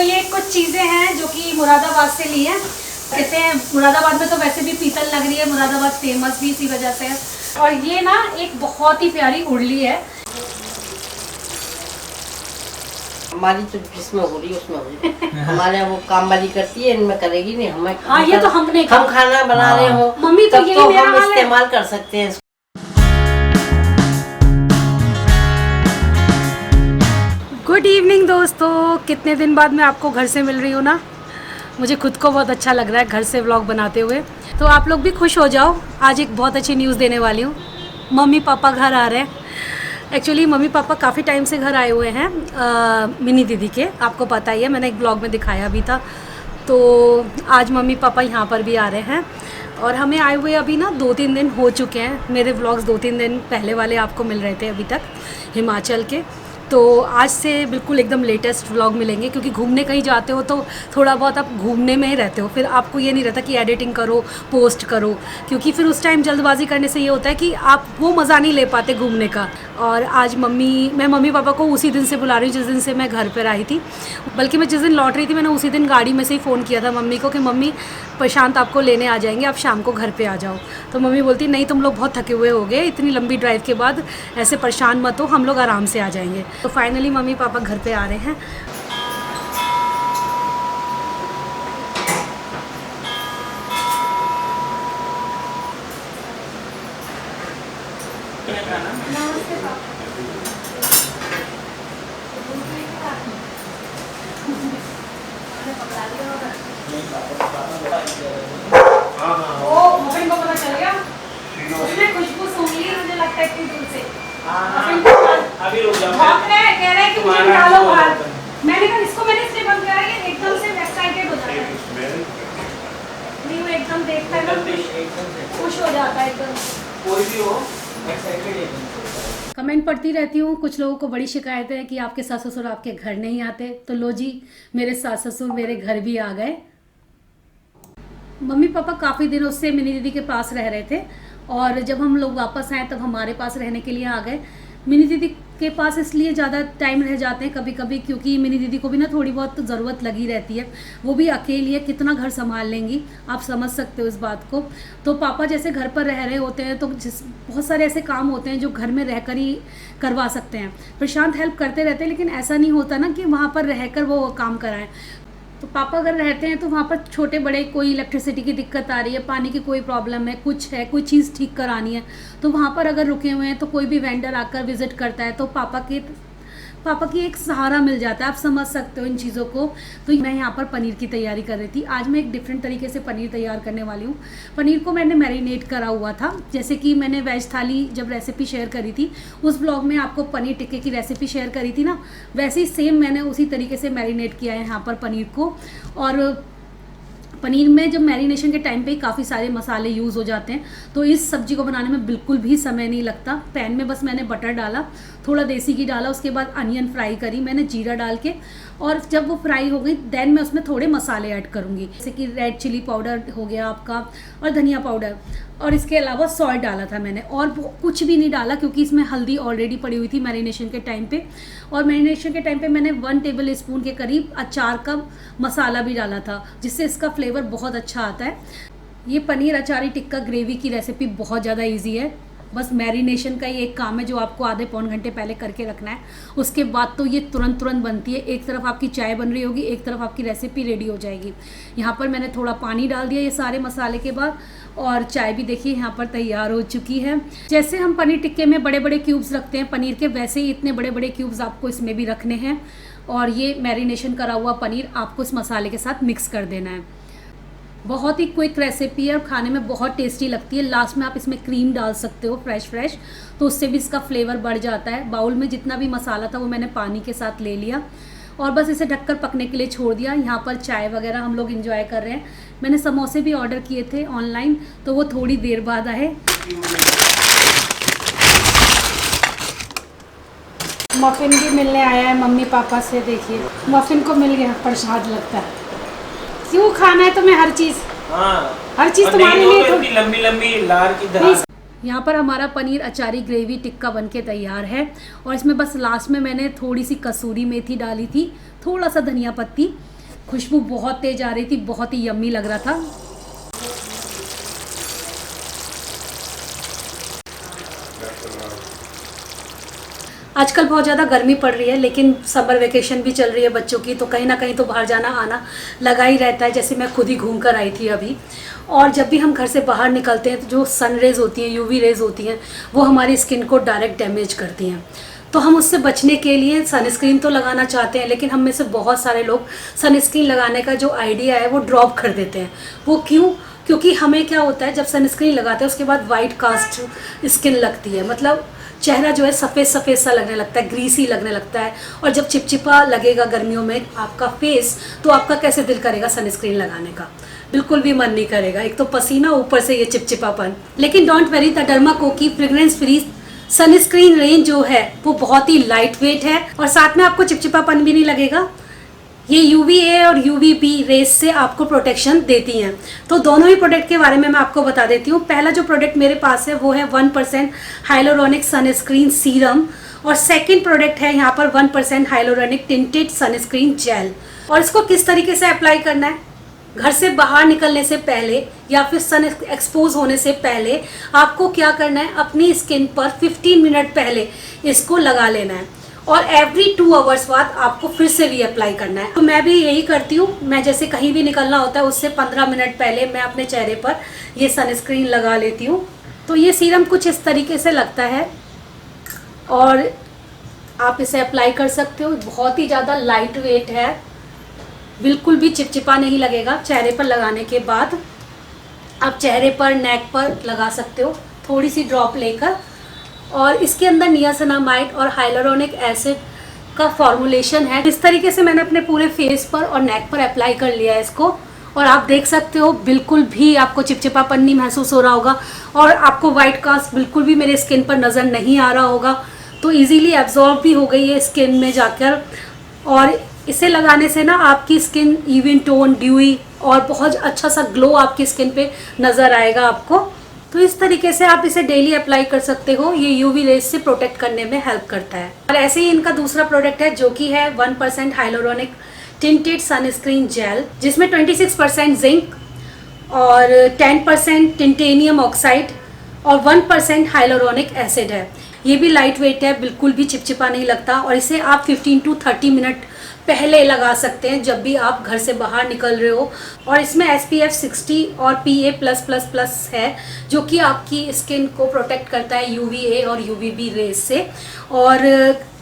ये कुछ चीज़ें हैं जो कि मुरादाबाद से ली हैं। कहते हैं मुरादाबाद में तो वैसे भी पीतल लग रही है, मुरादाबाद फेमस भी इसी वजह से है। और ये ना एक बहुत ही प्यारी उड़ली है। हमारी तो जिसमें हो रही है उसमें हो रही है। हमारे यहाँ वो काम वाली करती है, इनमें करेगी नहीं। हमें हाँ, ये तो हमने हम खाना बना रहे हो मम्मी तो यही मेरा हम हाल है। इस्तेमाल कर सकते हैं। गुड इवनिंग दोस्तों, कितने दिन बाद मैं आपको घर से मिल रही हूँ ना। मुझे खुद को बहुत अच्छा लग रहा है घर से व्लॉग बनाते हुए। तो आप लोग भी खुश हो जाओ, आज एक बहुत अच्छी न्यूज़ देने वाली हूँ। मम्मी पापा घर आ रहे हैं। एक्चुअली मम्मी पापा काफ़ी टाइम से घर आए हुए हैं मिनी दीदी के, आपको पता ही है, मैंने एक ब्लॉग में दिखाया भी था। तो आज मम्मी पापा यहाँ पर भी आ रहे हैं और हमें आए हुए अभी ना 2-3 दिन हो चुके हैं। मेरे व्लॉग्स 2-3 दिन पहले वाले आपको मिल रहे थे अभी तक हिमाचल के। तो आज से बिल्कुल एकदम लेटेस्ट व्लॉग मिलेंगे, क्योंकि घूमने कहीं जाते हो तो थोड़ा बहुत आप घूमने में ही रहते हो, फिर आपको ये नहीं रहता कि एडिटिंग करो पोस्ट करो, क्योंकि फिर उस टाइम जल्दबाजी करने से ये होता है कि आप वो मज़ा नहीं ले पाते घूमने का। और आज मैं मम्मी पापा को उसी दिन से बुला रही हूँ जिस दिन से मैं घर पर आई थी। बल्कि मैं जिस दिन लौट रही थी मैंने उसी दिन गाड़ी में से ही फ़ोन किया था मम्मी को कि मम्मी प्रशांत आपको लेने आ जाएंगे, आप शाम को घर पे आ जाओ। तो मम्मी बोलती नहीं, तुम लोग बहुत थके हुए हो गए, इतनी लंबी ड्राइव के बाद ऐसे परेशान मत हो, हम लोग आराम से आ जाएंगे। तो फाइनली मम्मी पापा घर पे आ रहे हैं। खुशबू सूंघ ली मुझे लगता है इतनी दूर से। अभी रुक जाओ, कह रहे हैं कि मुझे निकालो बाहर। मैंने कहा इसको मैंने इसलिए बंद किया है, एकदम से एक्साइटेड हो जाता है। नहीं, वो एकदम देखता है ना खुश हो जाता है एकदम। कोई भी हो एक्साइटेड है। कमेंट पढ़ती रहती हूँ, कुछ लोगों को बड़ी शिकायत है कि आपके सास ससुर आपके घर नहीं आते। तो लो जी, मेरे सास ससुर मेरे घर भी आ गए। मम्मी पापा काफ़ी दिनों से मिनी दीदी के पास रह रहे थे और जब हम लोग वापस आए तब हमारे पास रहने के लिए आ गए। मिनी दीदी के पास इसलिए ज़्यादा टाइम रह जाते हैं कभी कभी, क्योंकि मिनी दीदी को भी ना थोड़ी बहुत ज़रूरत लगी रहती है। वो भी अकेली है, कितना घर संभाल लेंगी, आप समझ सकते हो इस बात को। तो पापा जैसे घर पर रह रहे होते हैं तो बहुत सारे ऐसे काम होते हैं जो घर में रहकर ही करवा सकते हैं। प्रशांत हेल्प करते रहते हैं, लेकिन ऐसा नहीं होता ना कि वहाँ पर रहकर वो काम कराएं। तो पापा अगर रहते हैं तो वहाँ पर छोटे बड़े कोई इलेक्ट्रिसिटी की दिक्कत आ रही है, पानी की कोई प्रॉब्लम है, कोई चीज़ ठीक करानी है, तो वहाँ पर अगर रुके हुए हैं तो कोई भी वेंडर आकर विजिट करता है तो पापा की एक सहारा मिल जाता है। आप समझ सकते हो इन चीज़ों को। तो मैं यहाँ पर पनीर की तैयारी कर रही थी। आज मैं एक डिफरेंट तरीके से पनीर तैयार करने वाली हूँ। पनीर को मैंने मैरिनेट करा हुआ था, जैसे कि मैंने वेज थाली जब रेसिपी शेयर करी थी उस ब्लॉग में आपको पनीर टिक्के की रेसिपी शेयर करी थी ना, वैसे ही सेम मैंने उसी तरीके से मैरिनेट किया है यहाँ पर पनीर को। और पनीर में जब मैरिनेशन के टाइम पे काफ़ी सारे मसाले यूज़ हो जाते हैं, तो इस सब्जी को बनाने में बिल्कुल भी समय नहीं लगता। पैन में बस मैंने बटर डाला, थोड़ा देसी घी डाला, उसके बाद अनियन फ्राई करी मैंने जीरा डाल के, और जब वो फ्राई हो गई देन मैं उसमें थोड़े मसाले ऐड करूँगी, जैसे कि रेड चिली पाउडर हो गया आपका और धनिया पाउडर, और इसके अलावा सॉल्ट डाला था मैंने, और कुछ भी नहीं डाला क्योंकि इसमें हल्दी ऑलरेडी पड़ी हुई थी मैरिनेशन के टाइम पे। और मैरिनेशन के टाइम पे मैंने 1 टेबल स्पून के करीब अचार का मसाला भी डाला था, जिससे इसका फ्लेवर बहुत अच्छा आता है। ये पनीर अचारी टिक्का ग्रेवी की रेसिपी बहुत ज़्यादा ईजी है, बस मैरिनेशन का ही एक काम है जो आपको आधे पौन घंटे पहले करके रखना है। उसके बाद तो ये तुरंत बनती है। एक तरफ आपकी चाय बन रही होगी, एक तरफ आपकी रेसिपी रेडी हो जाएगी। यहाँ पर मैंने थोड़ा पानी डाल दिया ये सारे मसाले के बाद, और चाय भी देखिए यहाँ पर तैयार हो चुकी है। जैसे हम पनीर टिक्के में बड़े बड़े क्यूब्स रखते हैं पनीर के, वैसे ही इतने बड़े बड़े क्यूब्स आपको इसमें भी रखने हैं। और ये मैरिनेशन करा हुआ पनीर आपको इस मसाले के साथ मिक्स कर देना है। बहुत ही क्विक रेसिपी है और खाने में बहुत टेस्टी लगती है। लास्ट में आप इसमें क्रीम डाल सकते हो फ्रेश, तो उससे भी इसका फ्लेवर बढ़ जाता है। बाउल में जितना भी मसाला था वो मैंने पानी के साथ ले लिया और बस इसे ढककर पकने के लिए छोड़ दिया। यहाँ पर चाय वगैरह हम लोग एंजॉय कर रहे हैं। मैंने समोसे भी ऑर्डर किए थे ऑनलाइन, तो वो थोड़ी देर बाद आए। मफिन भी मिलने आया है मम्मी पापा से, देखिए मफिन को मिल गया, प्रसाद लगता है। क्यों खाना है तुम्हें हर चीज? हाँ, हर चीज तुम्हारे लिए तो लंबी लंबी लार की तरह। यहाँ पर हमारा पनीर अचारी ग्रेवी टिक्का बनके तैयार है और इसमें बस लास्ट में मैंने थोड़ी सी कसूरी मेथी डाली थी, थोड़ा सा धनिया पत्ती, खुशबू बहुत तेज आ रही थी, बहुत ही यम्मी लग रहा था। आजकल बहुत ज़्यादा गर्मी पड़ रही है, लेकिन समर वेकेशन भी चल रही है बच्चों की, तो कहीं ना कहीं तो बाहर जाना आना लगा ही रहता है। जैसे मैं खुद ही घूम कर आई थी अभी। और जब भी हम घर से बाहर निकलते हैं तो जो सन रेज़ होती हैं, यूवी रेज़ होती हैं, वो हमारी स्किन को डायरेक्ट डैमेज करती हैं। तो हम उससे बचने के लिए सनस्क्रीन तो लगाना चाहते हैं, लेकिन हम में से बहुत सारे लोग सनस्क्रीन लगाने का जो आइडिया है वो ड्रॉप कर देते हैं। वो क्यों? क्योंकि हमें क्या होता है, जब सनस्क्रीन लगाते हैं उसके बाद वाइट कास्ट स्किन लगती है, मतलब चेहरा जो है सफ़ेद सफ़ेद सा लगने लगता है, ग्रीसी लगने लगता है। और जब चिपचिपा लगेगा गर्मियों में आपका फेस, तो आपका कैसे दिल करेगा सनस्क्रीन लगाने का? बिल्कुल भी मन नहीं करेगा। एक तो पसीना, ऊपर से ये चिपचिपापन। लेकिन डोंट वरी, द डर्मा को की फ्रेग्रेंस फ्री सनस्क्रीन रेंज जो है वो बहुत ही लाइट वेट है, और साथ में आपको चिपचिपापन भी नहीं लगेगा। ये UVA और UVB रेज से आपको प्रोटेक्शन देती हैं। तो दोनों ही प्रोडक्ट के बारे में मैं आपको बता देती हूँ। पहला जो प्रोडक्ट मेरे पास है वो है 1% हाइलोरोनिक सनस्क्रीन सीरम, और सेकंड प्रोडक्ट है यहाँ पर 1% हाइलोरोनिक टिंटेड सनस्क्रीन जेल। और इसको किस तरीके से अप्लाई करना है? घर से बाहर निकलने से पहले या फिर सन एक्सपोज होने से पहले आपको क्या करना है, अपनी स्किन पर 15 मिनट पहले इसको लगा लेना है, और एवरी 2 आवर्स बाद आपको फिर से रीअप्लाई करना है। तो मैं भी यही करती हूँ। मैं जैसे कहीं भी निकलना होता है उससे 15 मिनट पहले मैं अपने चेहरे पर ये सनस्क्रीन लगा लेती हूँ। तो ये सीरम कुछ इस तरीके से लगता है, और आप इसे अप्लाई कर सकते हो। बहुत ही ज़्यादा लाइट वेट है, बिल्कुल भी चिपचिपा नहीं लगेगा। चेहरे पर लगाने के बाद आप चेहरे पर, नेक पर लगा सकते हो थोड़ी सी ड्रॉप लेकर। और इसके अंदर नियासिनामाइड और हाइलोरोनिक एसिड का फॉर्मुलेशन है। इस तरीके से मैंने अपने पूरे फेस पर और नेक पर अप्लाई कर लिया है इसको, और आप देख सकते हो बिल्कुल भी आपको चिपचिपापन नहीं महसूस हो रहा होगा, और आपको वाइट कास्ट बिल्कुल भी मेरे स्किन पर नज़र नहीं आ रहा होगा। तो इजीली एब्जॉर्ब भी हो गई है स्किन में जाकर, और इसे लगाने से ना आपकी स्किन इवन टोन, ड्यूई और बहुत अच्छा सा ग्लो आपकी स्किन पे नज़र आएगा आपको। तो इस तरीके से आप इसे डेली अप्लाई कर सकते हो। ये यूवी रेज से प्रोटेक्ट करने में हेल्प करता है। और ऐसे ही इनका दूसरा प्रोडक्ट है जो कि है 1% हाइलोरोनिक टिंटेड सनस्क्रीन जेल, जिसमें 26% जिंक और 10% टिंटेनियम ऑक्साइड और 1% हाइलोरोनिक एसिड है। ये भी लाइट वेट है, बिल्कुल भी चिपचिपा नहीं लगता, और इसे आप 15 to 30 मिनट पहले लगा सकते हैं जब भी आप घर से बाहर निकल रहे हो। और इसमें SPF 60 और PA+++ है, जो कि आपकी स्किन को प्रोटेक्ट करता है UVA और UVB रेज से। और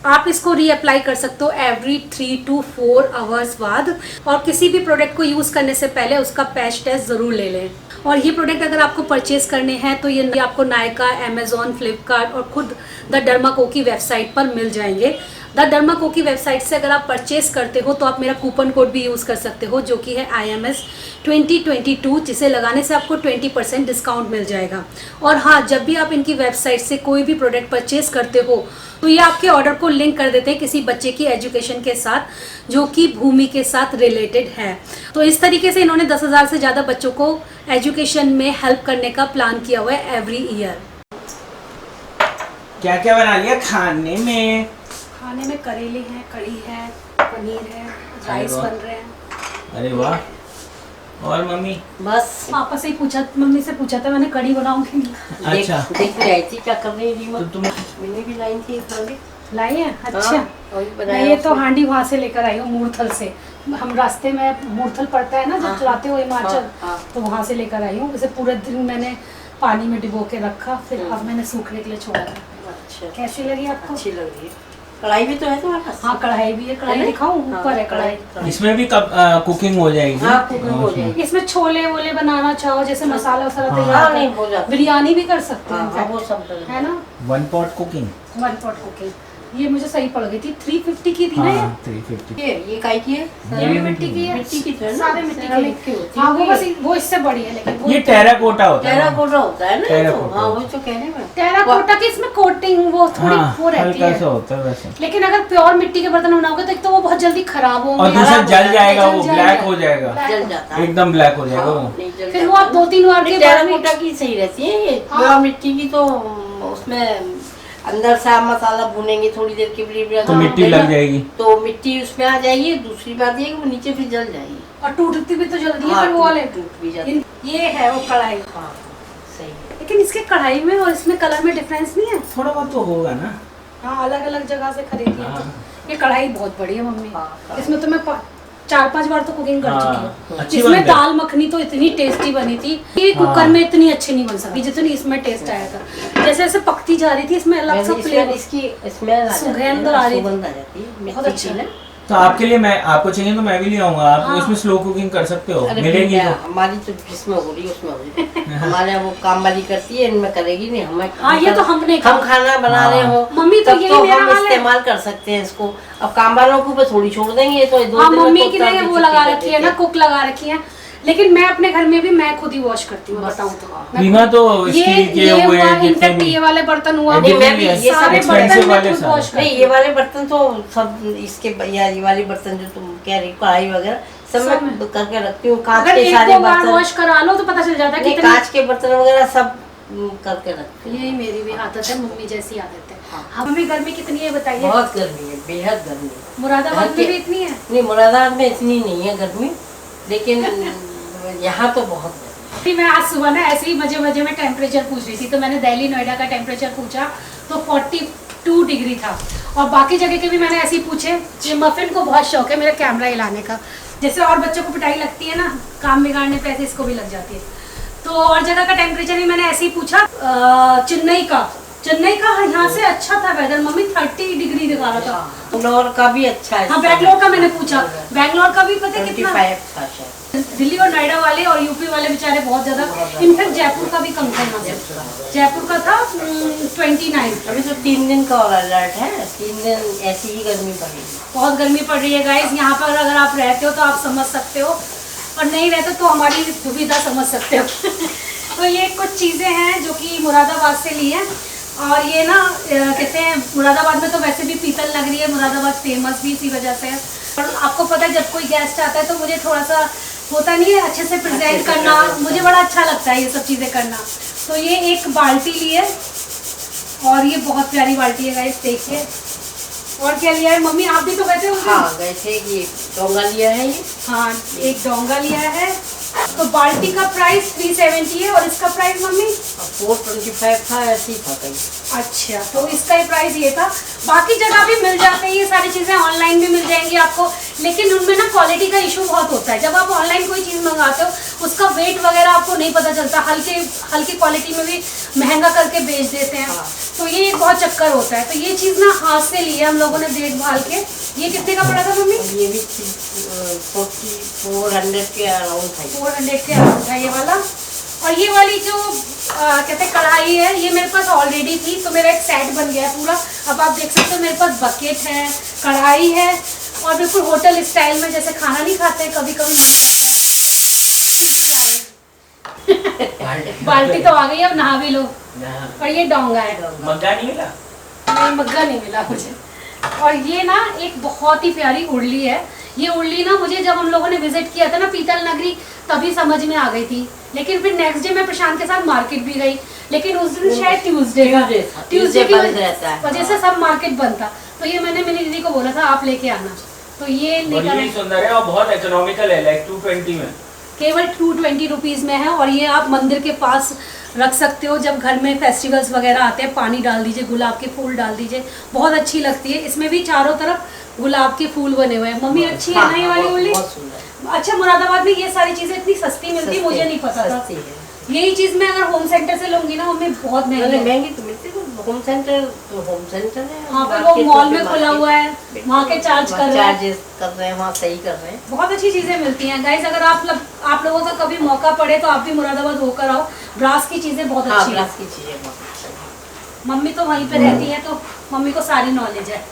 आप इसको रीअप्लाई कर सकते हो एवरी 3 to 4 आवर्स बाद। और किसी भी प्रोडक्ट को यूज़ करने से पहले उसका पैच टेस्ट ज़रूर ले लें। और ये प्रोडक्ट अगर आपको परचेज करने हैं तो ये आपको नायका, अमेजोन, फ्लिपकार्ट और खुद द डर्मा को की वेबसाइट पर मिल जाएंगे। द डर्मा को की वेबसाइट से अगर आप परचेज करते हो तो आप मेरा कूपन कोड भी यूज़ कर सकते हो, जो कि है IMS 2022, जिसे लगाने से आपको 20% डिस्काउंट मिल जाएगा। और हाँ, जब भी आप इनकी वेबसाइट से कोई भी प्रोडक्ट परचेज करते हो तो ये आपके ऑर्डर को लिंक कर देते हैं किसी बच्चे की एजुकेशन के साथ, जो कि भूमि के साथ रिलेटेड है। तो इस तरीके से इन्होंने 10,000 से ज़्यादा बच्चों को एजुकेशन में हेल्प करने का प्लान किया हुआ है एवरी ईयर। क्या क्या बना लिया खाने में? खाने में करेले हैं, कढ़ी है, पनीर है, राइस बन रहे हैं। अरे वाह। और मम्मी? बस पापा से ही पूछा, मम्मी से पूछा था मैंने कढ़ी बनाऊंगी। अच्छा। देख के आई थी क्या कर रही थी। तो तुम मैंने भी लाई थी एक हांडी। लाई है? अच्छा। वही मैं बनाया ये तो उसने। हांडी वहाँ से लेकर आई हूँ, मूर्थल से। हम रास्ते में, मूर्थल पड़ता है ना जब हाँ, चलाते हो हिमाचल, हाँ। तो वहाँ से लेकर आई हूँ। इसे पूरे दिन मैंने पानी में डिबो के रखा, फिर अब मैंने सूखने के लिए छोड़ा। अच्छा, कैसी लगी आपको? अच्छी लग रही है। कढ़ाई भी तो है तुम्हारे पास? हाँ, कढ़ाई भी है। कढ़ाई दिखाऊं? ऊपर है कढ़ाई। इसमें भी कब कुकिंग हो जाएगी? हाँ, कुकिंग हो जाएगी। इसमें छोले वोले बनाना चाहो, जैसे मसाला वसाला हाँ। तैयार नहीं, हो जाता है। बिरयानी भी कर सकते हाँ, हैं, वो सब डल है ना। 1 pot कुकिंग। 1 pot कुकिंग ये मुझे सही पड़ गई थी। 350 की थी ना ये? 350। ये काई की है? ये भी मिट्टी की है। मिट्टी की तो है ना? सारे मिट्टी सेरामिक की होती हाँ, है। वो बस वो इससे बड़ी है, लेकिन वो ये टेराकोटा होता है। टेराकोटा होता है ना? टेराकोटा। हाँ, वही तो कहने में। टेराकोटा की इसमें कोटिंग वो थोड़ी वो रहती हल्का सा है, होता है वैसे। लेकिन अगर प्योर मिट्टी के बर्तन बनाओगे तो एक तो वो बहुत जल्दी खराब होंगे, और दूसरा जल जाएगा, वो जल ब्लैक जाएगा। हो जाएगा, जल जाता है। एकदम ब्लैक हो जाएगा वो। नहीं, जल फिर वो जाता आप 2-3 बार के बाद टेराकोटा की सही रहती है। ये हाँ। प्योर मिट्टी की तो उसमें अंदर से आप मसाला भूनेंगे थोड़ी देर के लिए तो मिट्टी लग जाएगी। तो मिट्टी उसमें आ जाएगी। दूसरी बात ये कि वो नीचे फिर जल जाएगी और टूटती भी तो जल्दी है हाँ, फिर वो वाले। टूट भी जाती है। ये है वो कढ़ाई। हाँ सही है। लेकिन इसके कढ़ाई में और इसमें कलर में डिफरेंस नहीं है? थोड़ा बहुत तो होगा ना। हाँ, अलग अलग जगह से खरीदी है तो। हाँ। ये कढ़ाई बहुत बड़ी है मम्मी। हाँ। इसमें तो मैं 4-5 बार तो कुकिंग कर हाँ, चुकी हूँ। अच्छी इसमें बात है। दाल मखनी तो इतनी टेस्टी बनी थी कि हाँ। कुकर में इतनी अच्छी नहीं बन सकती जितनी इसमें टेस्ट आया था। जैसे जैसे पकती जा रही थी इसमें अलग सा फ्लेवर, इसकी स्मेल सुगंध आ रही थी। सुगंध आ जाती है बहुत मिर्ची अच्छा की ना। तो आपके लिए मैं आपको चाहिए तो मैं भी ले आऊंगा। आप हाँ। इसमें स्लो कुकिंग कर सकते हो, अरे मिलेगी भैया, तो। हमारी तो जिसमें हो रही है उसमें हो रही है। हमारे यहाँ वो काम वाली करती है, इनमें करेगी नहीं। हमें हाँ, ये तो हमने कहा। हम खाना बना रहे हो मम्मी तो तब यही मेरा हम हाल है। इस्तेमाल कर सकते हैं इसको। अब काम वालों को ऊपर थोड़ी छोड़ देंगे तो 2 हाँ, दिन में मम्मी तो की उतना ने भी वो छुट्टी लगा कर रखी है देते ना, हैं। कुक लगा रखी है। लेकिन मैं अपने घर में भी मैं खुद ही वॉश करती हूँ, बताऊँ तो। मैं बीमा खुद- तो ये स्टील के ये हुए हुआ, जितने इनफैक्ट भी ये वाले बर्तन हुआ, नहीं, मैं भी ये सारे सब बर्तन expensive मैं वाले खुद सारे। वॉश करती नहीं, ये वाले बर्तन तो सब इसके ये वाली बर्तन जो तुम कह रही कढ़ाई वगैरह सब सब मैं करके रखती हूँ। कांच अगर के एक सारे दो बार बर्तन वॉश करा लो तो पता चल जाता है नहीं, कितनी। कांच के बर्तन वगैरह सब करके रखती हूँ। यही मेरी भी आदत है, मम्मी जैसी आदत है। हाँ। मम्मी गर्मी कितनी है बताइए? बहुत गर्मी है, बेहद गर्मी है। मुरादाबाद घर में के- भी इतनी है? नहीं, मुरादाबाद में इतनी नहीं है गर्मी, लेकिन यहाँ तो बहुत गर्मी। फिर मैं आज सुबह ना ऐसे ही मजे मजे में टेम्परेचर पूछ रही थी, तो मैंने दिल्ली नोएडा का टेम्परेचर पूछा तो 42 डिग्री था। और बाकी जगह के भी मैंने ऐसे ही पूछे। ये मफिन को बहुत शौक है मेरा कैमरा हिलाने का। जैसे और बच्चों को पिटाई लगती है ना काम बिगाड़ने पे, ऐसे इसको भी लग जाती है। तो और जगह का टेम्परेचर भी मैंने ऐसे ही पूछा। चेन्नई का यहाँ से अच्छा था वेदर मम्मी, 30 डिग्री दिखा रहा था। बैंगलोर का भी अच्छा है। हाँ, बैंगलोर का मैंने पूछा, बैंगलोर का भी पता है कितना। 25 था शायद। दिल्ली और नोएडा वाले और यूपी वाले बेचारे बहुत ज्यादा। इनफैक्ट जयपुर का भी कम था यहाँ से। जयपुर का था 29। अभी तो 3 दिन का और अलर्ट है, 3 दिन ऐसी ही गर्मी पड़ेगी। बहुत गर्मी पड़ रही है गाइस यहाँ पर। अगर आप रहते हो तो आप समझ सकते हो, और नहीं रहते तो हमारी दुविधा समझ सकते हो। तो ये कुछ चीज़ें हैं जो कि मुरादाबाद से ली हैं। और ये ना कहते हैं मुरादाबाद में तो वैसे भी पीतल नगरी है, मुरादाबाद फेमस भी इसी वजह से है। और आपको पता है जब कोई गेस्ट आता है तो मुझे थोड़ा सा होता नहीं है अच्छे से प्रेजेंट करना, मुझे बड़ा अच्छा लगता है ये सब चीज़ें करना। तो ये एक बाल्टी ली है और ये बहुत प्यारी बाल्टी है गाइस, देखिए। और क्या लिया है मम्मी? आप भी तो गए थे उस दिन? हाँ गए थे। ये डोंगा लिया है ये। हाँ, एक डोंगा लिया है। तो बाल्टी का प्राइस 370 है और इसका प्राइस मम्मी 425 था, ऐसे ही था कहीं। अच्छा, तो इसका ही प्राइस ये था। बाकी जगह भी मिल जाते हैं ये सारी चीज़ें, ऑनलाइन भी मिल जाएंगी आपको, लेकिन उनमें ना क्वालिटी का इशू बहुत होता है। जब आप ऑनलाइन कोई चीज़ मंगाते हो उसका वेट वगैरह आपको नहीं पता चलता, हल्की क्वालिटी में भी महंगा करके बेच देते हैं। हाँ। तो ये एक बहुत चक्कर होता है। तो ये चीज़ ना हाथ से ली है हम लोगों ने देखभाल के। ये कितने का पड़ा था मम्मी? और ये भी 400 के अराउंड था। 400 के अराउंड था ये वाला। और ये वाली जो कहते हैं कढ़ाई है, ये मेरे पास ऑलरेडी थी, तो मेरा एक सेट बन गया पूरा। अब आप देख सकते हो मेरे पास बकेट है, कढ़ाई है, और बिल्कुल होटल स्टाइल में जैसे खाना नहीं खाते कभी कभी बाल्टी तो आ गई, अब नहा भी लो। और ये डोंगा है, मग्गा नहीं मिला? नहीं मग्गा नहीं मिला मुझे। और ये ना एक बहुत ही प्यारी उर्ली है। ये उर्ली ना मुझे जब हम लोगों ने विजिट किया था ना पीतल नगरी, तभी समझ में आ गई थी। लेकिन फिर नेक्स्ट डे मैं प्रशांत के साथ मार्केट भी गई, लेकिन उस दिन शायद ट्यूसडे की बंद रहता है। वजह से सब मार्केट बंद था। तो ये मैंने मेरी दीदी को बोला था आप लेके आना, तो ये लेकर बड़ी आए। सुंदर है और बहुत इकोनॉमिकल है, लाइक 220 में। केवल 220 रुपीज़ में है। और ये आप मंदिर के पास रख सकते हो, जब घर में फेस्टिवल्स वगैरह आते हैं पानी डाल दीजिए, गुलाब के फूल डाल दीजिए, बहुत अच्छी लगती है। इसमें भी चारों तरफ गुलाब के फूल बने हुए हैं। मम्मी अच्छी है ना ये वाली उर्ली? बहुत सुंदर। अच्छा, मुरादाबाद में ये सारी चीज़ें इतनी सस्ती मिलती है, मुझे नहीं पता था। सस्ती है। यही चीज़ मैं अगर होम सेंटर से लूँगी ना मम्मी बहुत महंगी है। महंगी तो मिलती है, होम सेंटर तो होम सेंटर है। हाँ, पर वो मॉल में खुला हुआ है, वहाँ के चार्ज कर रहे हैं, चार्जेस कर रहे हैं, वहाँ सही कर रहे हैं। बहुत अच्छी चीज़ें मिलती हैं गाइस। अगर आप लोगों का कभी मौका पड़े तो आप भी मुरादाबाद होकर आओ, ब्रास की चीज़ें बहुत हाँ, अच्छी हैं। ग्लास की चीजें बहुत अच्छी हैं। मम्मी तो वहीं पे रहती है तो मम्मी को सारी नॉलेज है।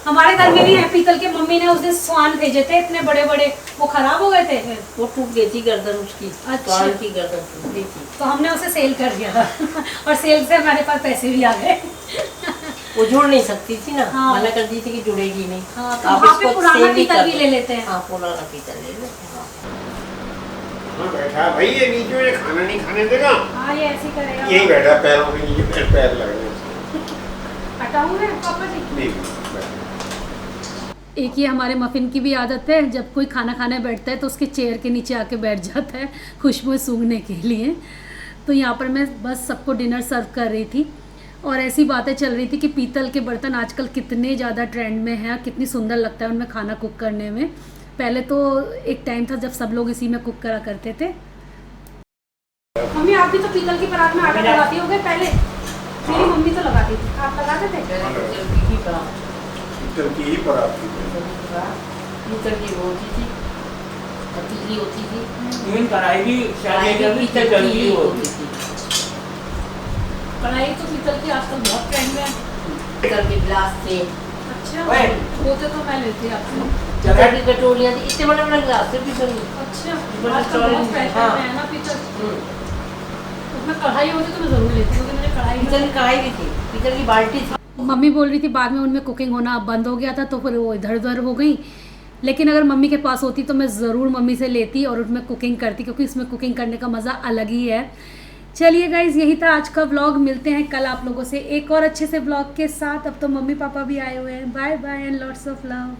हमारे घर में भी है पीतल के। मम्मी ने उस दिन स्वान भेजे थे इतने बड़े बड़े, वो खराब हो गए थे फिर। वो टूट गई थी गर्दन उसकी। अच्छा। स्वान की गर्दन टूट गई थी, तो हमने उसे सेल कर दिया था। और सेल से हमारे पास पैसे भी आ गए। वो जुड़ नहीं सकती थी ना। हाँ। मना कर दी थी कि जुड़ेगी नहीं। हाँ, तो आप वहाँ पे इसको पुराना सेल ही पीतल कर भी दो। ले लेते हैं। हाँ, पुराना पीतल ले लेते हैं। हाँ बैठा भाई, ये बीच में खाना नहीं खाने देगा। हाँ, ये ऐसे ही करेगा। यही बैठा पैरों के नीचे पैर लग रहे हैं। हटाऊँ मैं पापा जी? ठीक है। एक ये हमारे मफिन की भी आदत है, जब कोई खाना खाने बैठता है तो उसके चेयर के नीचे आके बैठ जाता है खुशबू सूंघने के लिए। तो यहाँ पर मैं बस सबको डिनर सर्व कर रही थी और ऐसी बातें चल रही थी कि पीतल के बर्तन आजकल कितने ज़्यादा ट्रेंड में हैं, कितनी सुंदर लगता है उनमें खाना कुक करने में। पहले तो एक टाइम था जब सब लोग इसी में कुक करा करते थे। मम्मी आप भी तो पीतल की परात में आटा लगाती होगे पहले? मेरी मम्मी तो लगाती थी, आप लगाते थे? पीतल की ही परात थी। पीतल की वो होती थी, पतीली होती थी, इवन कढ़ाई भी शायद ये भी पीतल की होती होती थी। थी। कढ़ाई तो पीतल की आजकल बहुत ट्रेंड में है। पीतल के गिलास थे, अच्छा, ओए। होते तो मैं लेती आपसे। पीतल की कटोरियाँ थी, इतने बड़े बड़े गिलास थे पीतल के। अच्छा, बड़ा आजकल चौड़े बहुत फैशन हाँ। में है ना पीतल। उसमें कढ़ाई होती तो मैं ज़रूर लेती, क्योंकि मुझे कढ़ाई पीतल की कढ़ाई भी थी, पीतल की बाल्टी थी। मम्मी बोल रही थी बाद में उनमें कुकिंग होना बंद हो गया था तो फिर वो इधर उधर हो गई, लेकिन अगर मम्मी के पास होती तो मैं ज़रूर मम्मी से लेती और उसमें कुकिंग करती, क्योंकि इसमें कुकिंग करने का मज़ा अलग ही है। चलिए गाइज़, यही था आज का व्लॉग। मिलते हैं कल आप लोगों से एक और अच्छे से व्लॉग के साथ। अब तो मम्मी पापा भी आए हुए हैं। Bye bye and lots of love.